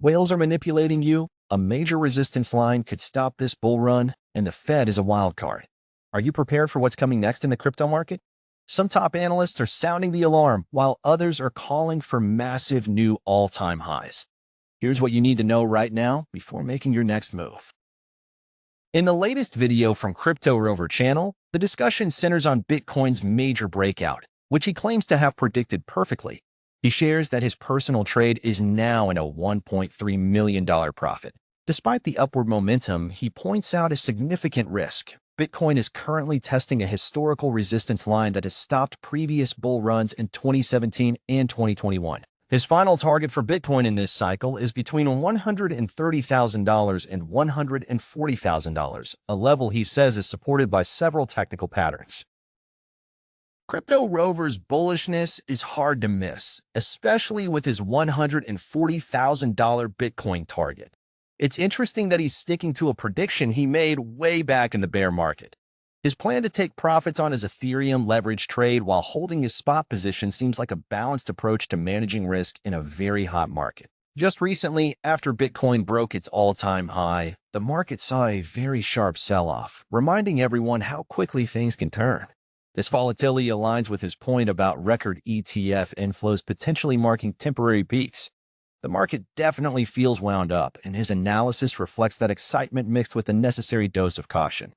Whales are manipulating you, a major resistance line could stop this bull run, and the Fed is a wild card. Are you prepared for what's coming next in the crypto market? Some top analysts are sounding the alarm, while others are calling for massive new all-time highs. Here's what you need to know right now before making your next move. In the latest video from Crypto Rover channel, the discussion centers on Bitcoin's major breakout, which he claims to have predicted perfectly. He shares that his personal trade is now in a $1.3 million profit. Despite the upward momentum, he points out a significant risk. Bitcoin is currently testing a historical resistance line that has stopped previous bull runs in 2017 and 2021. His final target for Bitcoin in this cycle is between $130,000 and $140,000, a level he says is supported by several technical patterns. Crypto Rover's bullishness is hard to miss, especially with his $140,000 Bitcoin target. It's interesting that he's sticking to a prediction he made way back in the bear market. His plan to take profits on his Ethereum leverage trade while holding his spot position seems like a balanced approach to managing risk in a very hot market. Just recently, after Bitcoin broke its all-time high, the market saw a very sharp sell-off, reminding everyone how quickly things can turn. This volatility aligns with his point about record ETF inflows potentially marking temporary peaks. The market definitely feels wound up, and his analysis reflects that excitement mixed with a necessary dose of caution.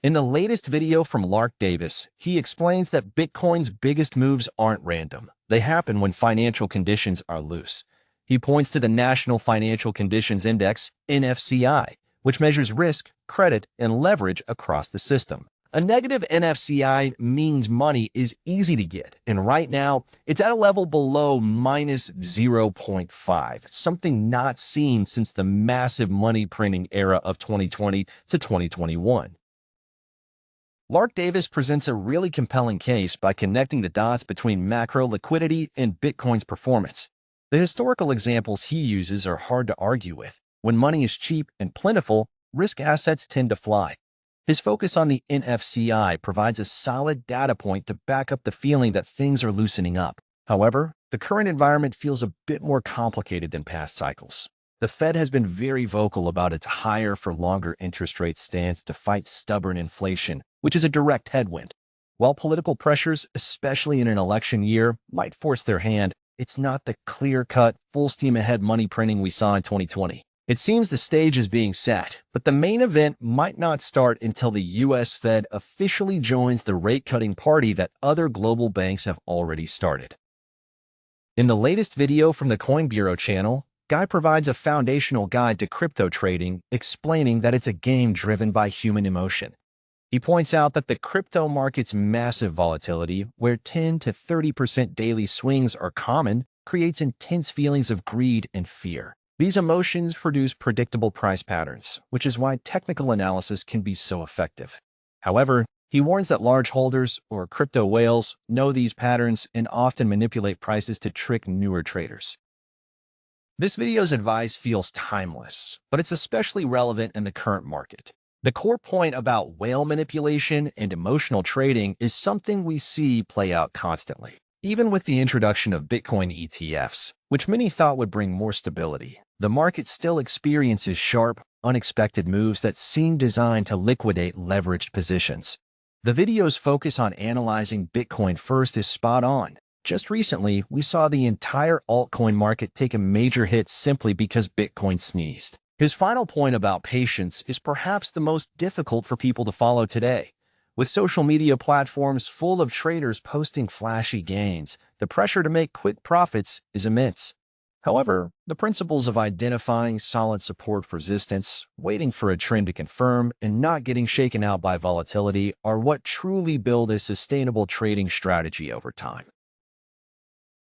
In the latest video from Lark Davis, he explains that Bitcoin's biggest moves aren't random. They happen when financial conditions are loose. He points to the National Financial Conditions Index, NFCI, which measures risk, credit, and leverage across the system. A negative NFCI means money is easy to get, and right now, it's at a level below minus 0.5, something not seen since the massive money printing era of 2020 to 2021. Lark Davis presents a really compelling case by connecting the dots between macro liquidity and Bitcoin's performance. The historical examples he uses are hard to argue with. When money is cheap and plentiful, risk assets tend to fly. His focus on the NFCI provides a solid data point to back up the feeling that things are loosening up. However, the current environment feels a bit more complicated than past cycles. The Fed has been very vocal about its higher for longer interest rate stance to fight stubborn inflation, which is a direct headwind. While political pressures, especially in an election year, might force their hand, it's not the clear-cut, full-steam-ahead money printing we saw in 2020. It seems the stage is being set, but the main event might not start until the U.S. Fed officially joins the rate-cutting party that other global banks have already started. In the latest video from the Coin Bureau channel, Guy provides a foundational guide to crypto trading, explaining that it's a game driven by human emotion. He points out that the crypto market's massive volatility, where 10 to 30% daily swings are common, creates intense feelings of greed and fear. These emotions produce predictable price patterns, which is why technical analysis can be so effective. However, he warns that large holders, or crypto whales, know these patterns and often manipulate prices to trick newer traders. This video's advice feels timeless, but it's especially relevant in the current market. The core point about whale manipulation and emotional trading is something we see play out constantly. Even with the introduction of Bitcoin ETFs, which many thought would bring more stability, the market still experiences sharp, unexpected moves that seem designed to liquidate leveraged positions. The video's focus on analyzing Bitcoin first is spot on. Just recently, we saw the entire altcoin market take a major hit simply because Bitcoin sneezed. His final point about patience is perhaps the most difficult for people to follow today. With social media platforms full of traders posting flashy gains, the pressure to make quick profits is immense. However, the principles of identifying solid support resistance, waiting for a trend to confirm, and not getting shaken out by volatility are what truly build a sustainable trading strategy over time.